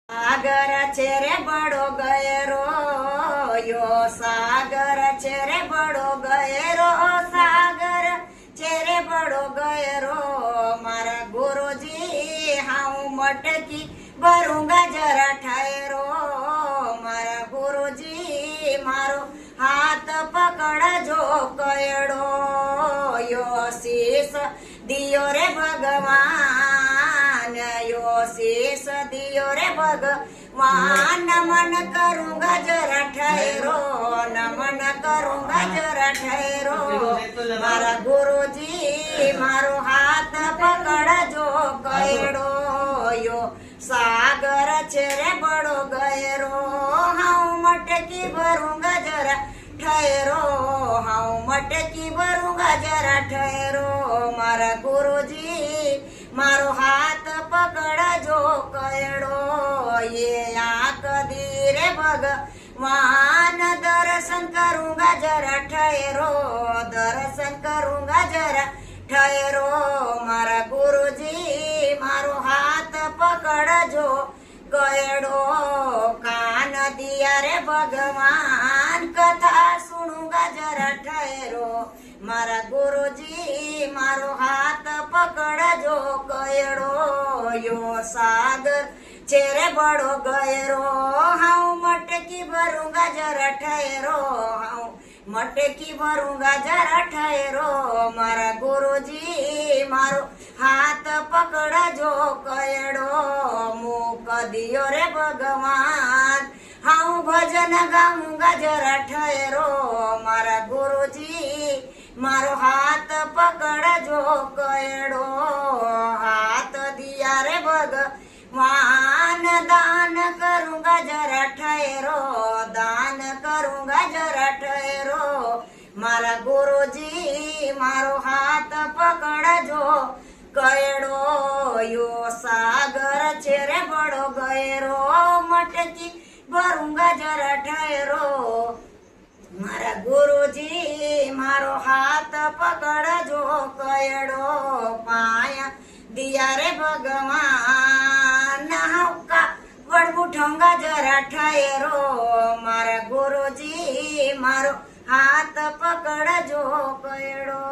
सागर छे रे बड़ो गहरो यो सागर छे रे बड़ो गहरो सागर छे रे बड़ो गहरो मारा गुरुजी हाउ मटकी भरूंगा जरा ठहरो मारा गुरुजी मारो हाथ पकड़ जो कयड़ो यो शीश दियो रे भगवान यो शीश दियो रे भगवान नमन करूंगा जरा ठहरो नमन करूंगा जरा ठहरो मारा गुरुजी मारो हाथ पकड़ जो कयड़ो यो सागर छे रे बड़ो गहरो हाउ मटकी भरूंगा जरा ठहरो हाउ मटकी भरूंगा जरा ठहरो मारा गुरुजी मारो हाथ पकड़ जो कयड़ो ये आंख दी रे भगवान दर्शन करूंगा जरा ठहरो दर्शन करूंगा जरा ठहरो मारा गुरुजी मारो हाथ पकड़ जो कयड़ो कान दिया रे भगवान कथा सुनूंगा जरा ठहरो मारा गुरुजी मारो हाथ पकड़ जो कयड़ो यो सागर छे रे बड़ो गहरो हाउ मटकी भरूंगा जरा ठहरो हाउ मटकी भरूंगा जरा ठहरो मारा गुरुजी मारो हाथ पकड़ जो कयड़ो मुक दियो रे भगवान हाउ भजन गाऊंगा जरा ठहरो मारा गुरुजी मारो हाथ पकड़ जो कयड़ो हाथ दिया रे भगवान दान करूंगा जरा ठहरो दान करूंगा जरा ठहरो मारा गुरुजी मारो हाथ पकड़ जो कयड़ो यो सागर छे रे बड़ो गहरो मटकी भरूंगा जरा ठहरो मारा गुरुजी मारो हाथ पकड़ जो कयड़ो पाया दिया रे भगवान हाउका वड़बुठूंगा जरा ठहरो मारा गुरुजी मारो हाथ पकड़ जो कयड़ो।